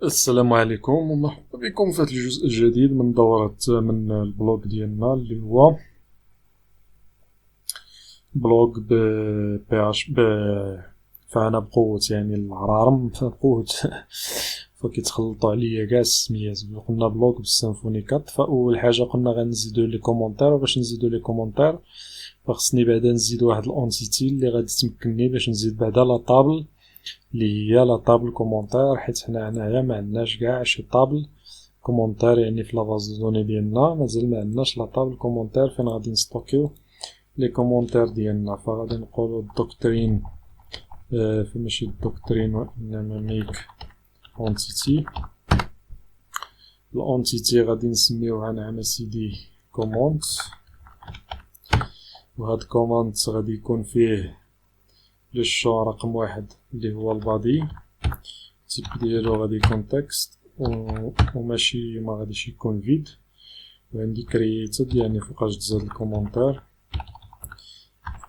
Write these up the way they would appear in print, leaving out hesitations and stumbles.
السلام عليكم ومرحبا بكم في هذا الجزء الجديد من دورة من البلوج ديالنا اللي هو بلوج بي اش ب فانا بقوة يعني العرارم بقوة فكيتخلطوا عليا كاع السميات. قلنا بلوج بالسيمفوني 4. فاول حاجة قلنا غنزيدو لي كومونتير، وباش نزيدو لي كومونتير فخصني بعدا نزيد واحد الانتيتي اللي غادي تمكنني باش نزيد بعدا لا طابل اللي هي لا طابل كومونتير، حيت حنا هنايا ما عندناش كاع شي طابل كومونتير يعني في لاباز دو دوني ديالنا مازال ما عندناش لا طابل كومونتير فين غادي نستوكيو لي كومونتير ديالنا. فغادي نقولو الدوكترين ماشي الدوكترين وانما ميك اونتيتي. الانتيتي غادي نسميوها نعم سيدي كوموند، وهاد كوموند غادي يكون فيه لو شون رقم واحد اللي هو البادي، التيب ديالو غادي يكون تكست وماشي ما غاديش يكون فيد. وعندي كرييتد يعني فوقاش تزاد الكومونتير،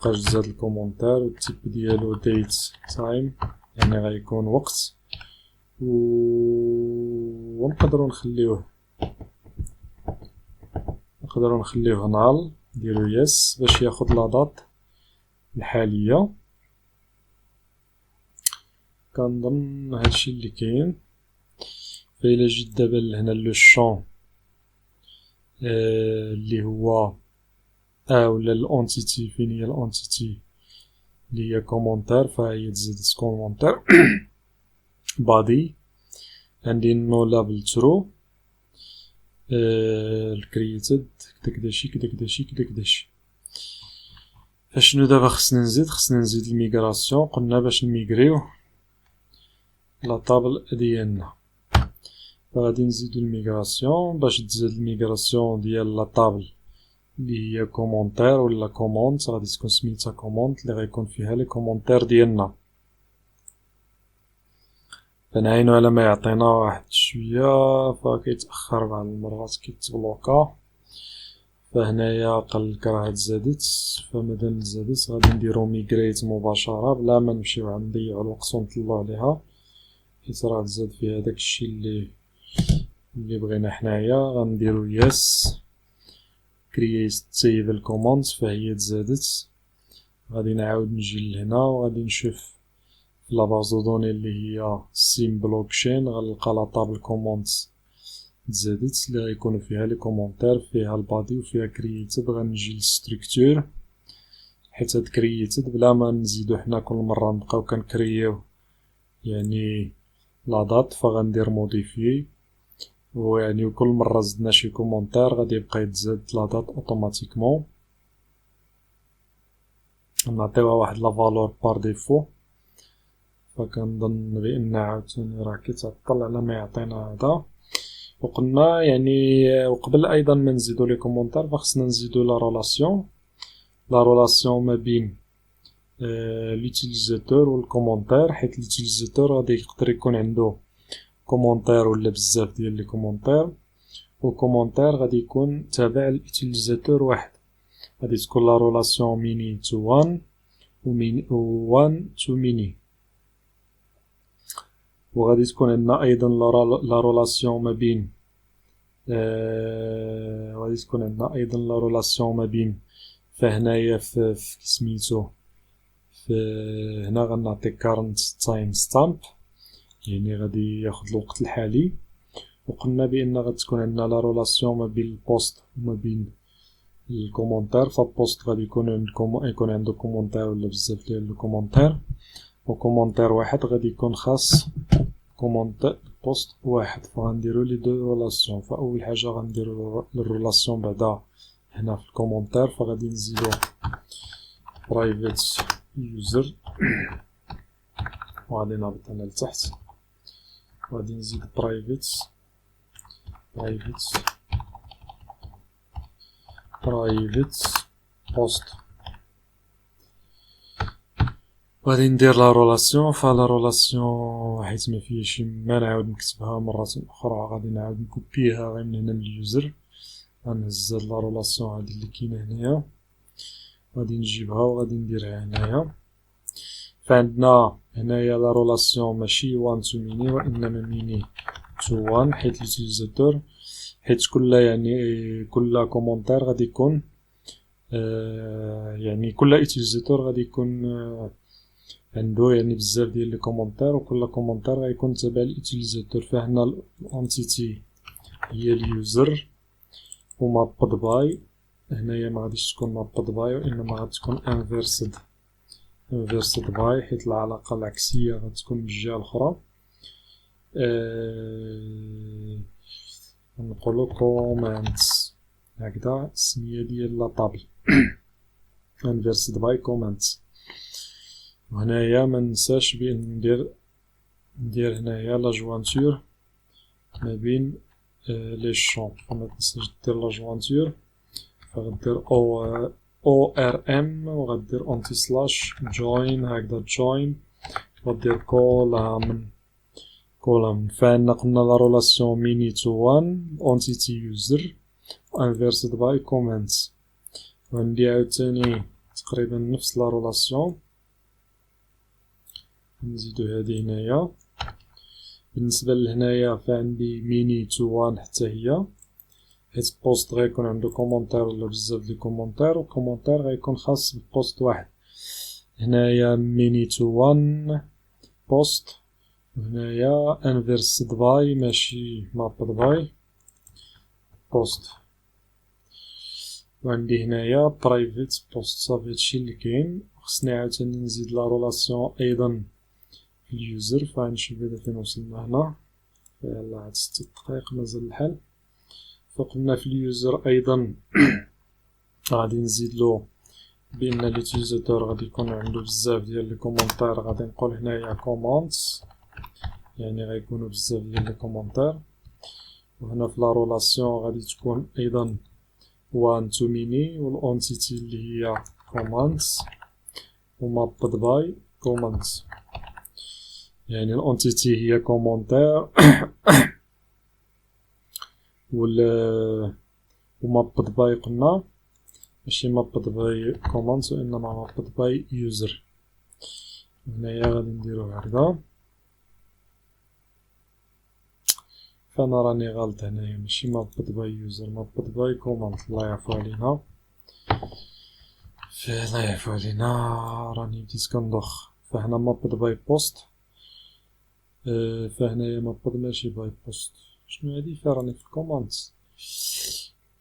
والتيب ديالو ديت تايم يعني غيكون وقت، ونقدروا نخليوه نال. نديرو يس باش ياخد لا دات الحاليه. كنظن هادشي اللي كاين. فإلا جيت دابا لهنا لو شون اللي هو ولا الانتيتي، فين هي الانتيتي اللي هي كومونتير، فهي تزادت كومونتير بادي. عندي نو لابل ترو الكرييتد كدا. فشنو دابا خصني نزيد الميغراسيون. قلنا باش نميغريو لا طابل ديالنا فغادي نزيدو الميغراسيون. باش تزاد الميغراسيون ديال لا طابل اللي هي كومونتير ولا كوموند غادي تكون سميتها كوموند اللي غيكون فيها لي كومونتير ديالنا. فنعينو على ما يعطينا واحد شويه، فكيتاخر بعض المرات كيتبلوكا. فهنايا قال لك راه تزادت، فمادام تزادت غادي نديرو ميغريت مباشره بلا ما نمشيو نضيعو الوقت ونطلو عليها، حيت راه تزاد فيها داكشي اللي بغينا حنايا. غنديرو يس كرييت سيف الكوموند فهي تزادت. غادي نعاود نجي لهنا وغادي نشوف في لاباز دو دوني اللي هي سيم بلوكشين، غنلقى لا طابل كوموند تزادت اللي غيكونوا فيها لي كومونتير، فيها البادي وفيها كرييتد. غنجي للستركتور حيت هاد كرييتد بلا ما نزيدو حنا كل مره نبقاو كنكرييو يعني لا دات، فغندير موديفي ويعني كل مره زدنا شي كومونتير غادي يبقى يتزاد لا دات اوتوماتيكمون. نعطيوها واحد لا فالور بار ديفو، فكنظن بان عاوتاني راه كيتعطل على ما يعطينا هذا. وقلنا يعني وقبل ايضا ما نزيدو لي كومونتير فخصنا نزيدو لا رولاسيون ما بين لوتيليزاتور والكومونتير، حيت لوتيليزاتور غادي يقدر يكون عنده كومونتير ولا بزاف ديال لي كومونتير، والكومونتير غادي يكون تابع لوتيليزاتور واحد. غادي تكون لا رولاسيون ميني تو وان وان تو ميني. وغادي تكون عندنا ايضا لا رولاسيون ما بين فهنايا في سميتو هنا غنعطي current time stamp يعني غادي ياخد الوقت الحالي. وقلنا بان غتكون عندنا لا رولاسيون ما بين البوست وما بين الكومونتير. فالبوست غادي يكون عنده كومونتير ولا بزاف ديال الكومونتير، وكومونتير واحد غادي يكون خاص كومونتير بوست واحد. فغنديرو لي دو رولاسيون. فاول حاجه غنديرو الرولاسيون بعدا هنا في الكومونتير، فغادي نزيدو برايفت يوزر وغادي نهبط هنا لتحت وغادي نزيد برايفت بوست. غادي ندير لا رولاسيون. فلا رولاسيون حيت ما فيهاش ما نعاود نكتبها مرات اخرى غادي نعاود نكوبيها غير من هنا لليوزر. غنهز هاد لا رولاسيون هادي اللي كاينه هنايا، غادي نجيبها وغادي نديرها هنايا. فعندنا هنايا لا رولاسيون ماشي وان تو ميني وانما ميني to one حيت اليوتيليزاتور حيت كل كومونتير غادي يكون يعني كل يوتيليزاتور غادي يكون عنده بزاف ديال لي كومونتير وكل كومونتير غيكون تبع اليوتيليزاتور. فهنا الانتيتي هي اليوزر ومابد باي. هنايا ما غاديش تكون مابد باي وانما غادي تكون انفيرسد باي حيت العلاقه العكسيه غتكون بالجهه الاخرى. نقولو كومنتس هكذا السميه ديال لا طابل انفيرسد باي كومنتس. وهنايا ما ننساش بان ندير هنايا لا جوانتور ما بين لي شون. فما تنساش دير لا جوانتور فغدير او ار ام وغدير انتي سلاش جوين هكذا جوين وغدير كولم. فعندنا قلنا لا رولاسيون ميني تو وان انتيتي يوزر انفيرسد باي كومنتس. وعندي عاوتاني تقريبا نفس لا رولاسيون نزيدو هادي هنايا. بالنسبه لهنايا فعندي ميني تو وان حتى هي حيت بوست غيكون عنده كومونتير ولا بزاف ديال كومونتير وكومونتير غيكون خاص ببوست واحد. هنايا ميني تو وان بوست وهنايا انفيرسد باي ماشي مابد باي بوست. وعندي هنايا برايفت بوست. صافي هادشي اللي كاين. خصني عاوتاني نزيد لا رولاسيون ايضا في اليوزر. فغنشوف هذا فين وصلنا هنا. يلا هاد 6 دقائق مازال الحال. فقلنا في اليوزر ايضا غادي نزيدلو بان اليوتيليزاتور غادي يكون عنده بزاف ديال لي كومونتير. غادي نقول هنايا كومونتس يعني غيكونوا بزاف ديال لي كومونتير. وهنا في لا رولاسيون غادي تكون ايضا وان تو ميني والانتيتي اللي هي كومنتس ومابد باي كومنتس يعني الانتيتي هي كومونتير ومابد باي قلنا ماشي مابد باي كومنتس وانما مابد باي يوزر. هنايا غادي نديرو هكذا. فانا راني غلط هنايا ماشي مابد باي يوزر مابد باي كومنت. الله يعفو علينا راني بديت كنضخ. فهنا مابد باي بوست. فهنايا مابد ماشي باي بوست. شنو هادي؟ فراني في الكومنتس.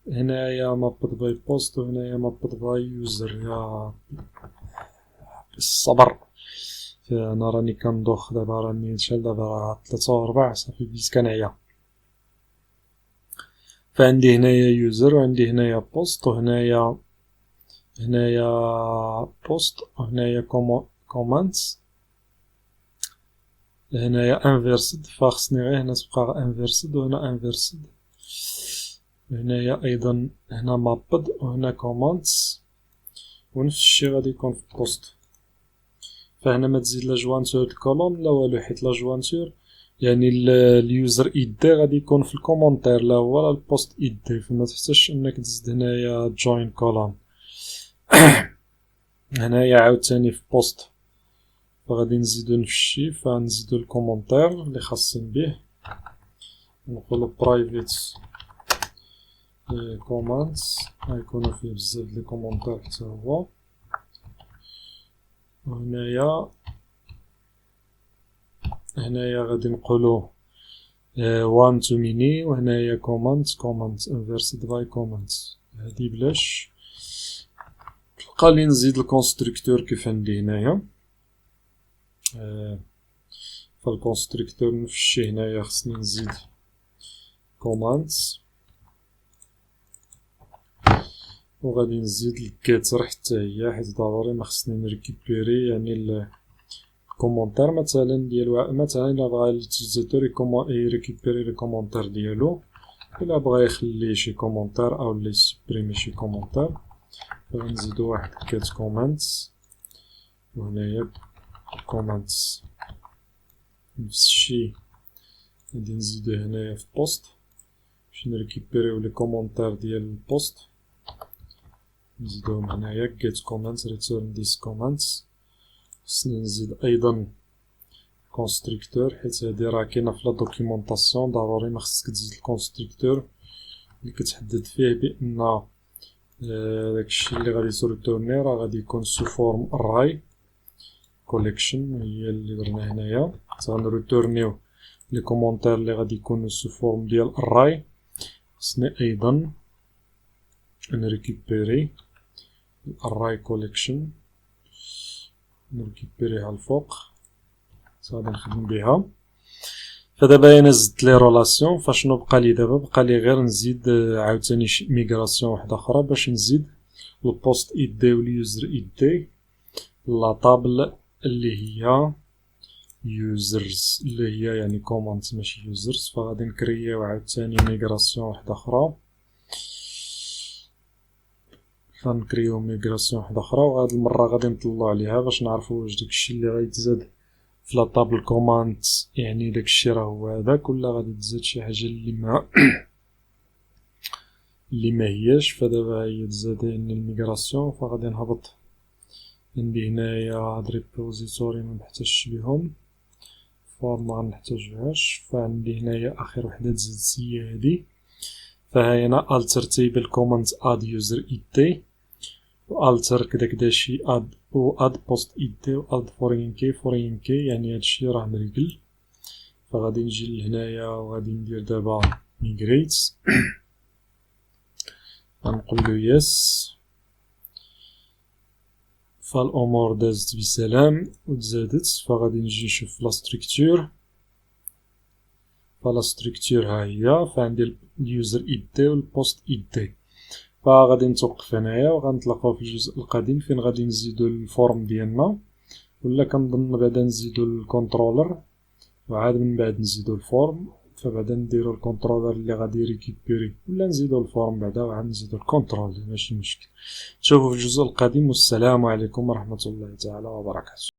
هنايا مابد باي بوست وهنايا مابد باي يوزر. يا بالصبر. انا راني كنضخ دابا راني شحال دابا راه 3 و 4 صافي بديت كنعيا. فعندي هنايا يوزر وعندي هنايا بوست وهنايا بوست وهنايا كومنتس. هنايا انفيرسد فخصني غير هنا تبقى انفيرسد وهنا انفيرسد. هنايا ايضا هنا مابد وهنا كومنتس ونفس الشيء غادي يكون في بوست. فهنا ما تزيد لا جوانتور الكولوم لا والو حيت لا جوانتور يعني اليوزر ايدي غادي يكون في الكومونتير لا هو لا البوست ايدي. فما تحتاجش انك تزيد هنايا جوين كولوم. هنايا عاوتاني في بوست فغادي نزيدو نفس الشيء. فنزيدو الكومونتير اللي خاصين به نقولو برايفت كومنتس غيكونو فيه بزاف لي كومونتير حتى هو. وهنايا غادي نقولو وان تو ميني وهنايا كومنت انفيرسد باي كومنت. هادي بلاش تلقى لي نزيد الكونستركتور كيف عندي هنايا. فالكونستركتور نفس الشيء هنايا خصني نزيد كومنتس وغادي نزيد الكاتر حتى هي حيت ضروري ما خصني نريكيبيري يعني الكومونتير مثلا ديال مثلا الا بغا اليوتيليزاتور يريكيبيري لي كومونتير ديالو الا بغا يخلي شي كومونتير او لي سوبريمي شي كومونتير. غنزيدو واحد كات كومنتس وهنايا كومنتس نفس الشيء غادي نزيدو هنايا في بوست باش نريكيبيريو لي كومونتير ديال البوست. نزيدوهم هنايا get comments return these comments. خصني نزيد ايضا كونستركتور، حيت هادي راه كاينه في لا دوكيومونطاسيون، ضروري ما خصك تزيد الكونستركتور اللي كتحدد فيه بان داكشي اللي غادي تريتورني راه غادي يكون سو فورم اراي كوليكشن، هي اللي درنا هنايا. غنريتورنيو لي كومونتير اللي غادي يكونوا سو فورم ديال اراي. خصني ايضا نريكوبيري الاراي كوليكشن، نريكوبيريها الفوق، غادي نخدم بها. فدابا انا زدت لي رولاسيون، فاشنو بقى لي دابا؟ بقى لي غير نزيد عاوتاني ميغراسيون واحده اخرى باش نزيد البوست اي دي واليوزر اي دي لا طابل اللي هي يوزرز، اللي هي يعني كومونت ماشي يوزرز. فغادي نكرييو عاوتاني ميغراسيون واحده اخرى، غنكريو ميغراسيون واحده اخرى، وهاد المره غادي نطلعو عليها باش نعرفو واش داكشي اللي غيتزاد في لا طابل كوماند يعني داكشي راه هو هذاك، ولا غادي تزاد شي حاجه اللي ما اللي ما هياش. فدابا هي تزاد يعني الميغراسيون، فغادي نهبط عندي هنايا هاد ريبوزيتوري منحتاجش بيهم، فورم مغنحتاجوهاش. فعندي هنايا اخر وحده تزادت هي هادي، فها هنا alter table command add user id و alter كدا شي add و add post id و add foreign key يعني هادشي راه مريقل. فغادي نجي لهنايا وغادي ندير دابا migrate، غنقولو يس. فالامور دازت بسلام وتزادت. فغادي نجي نشوف لا ستركتور، فلا ستركتور ها هي، فعندي اليوزر اي دي والبوست اي دي. فغادي نتوقف هنايا وغنتلاقاو في الجزء القادم فين غادي نزيدو الفورم ديالنا، ولا كنظن بعدا نزيدو الكونترولر وعاد من بعد نزيدو الفورم، فبعدا نديرو الكونترولر اللي غادي ريكيبيري، ولا نزيدو الفورم بعدا وعاد نزيدو الكونترول، ماشي مشكل. نشوفو في الجزء القادم، والسلام عليكم ورحمة الله تعالى وبركاته.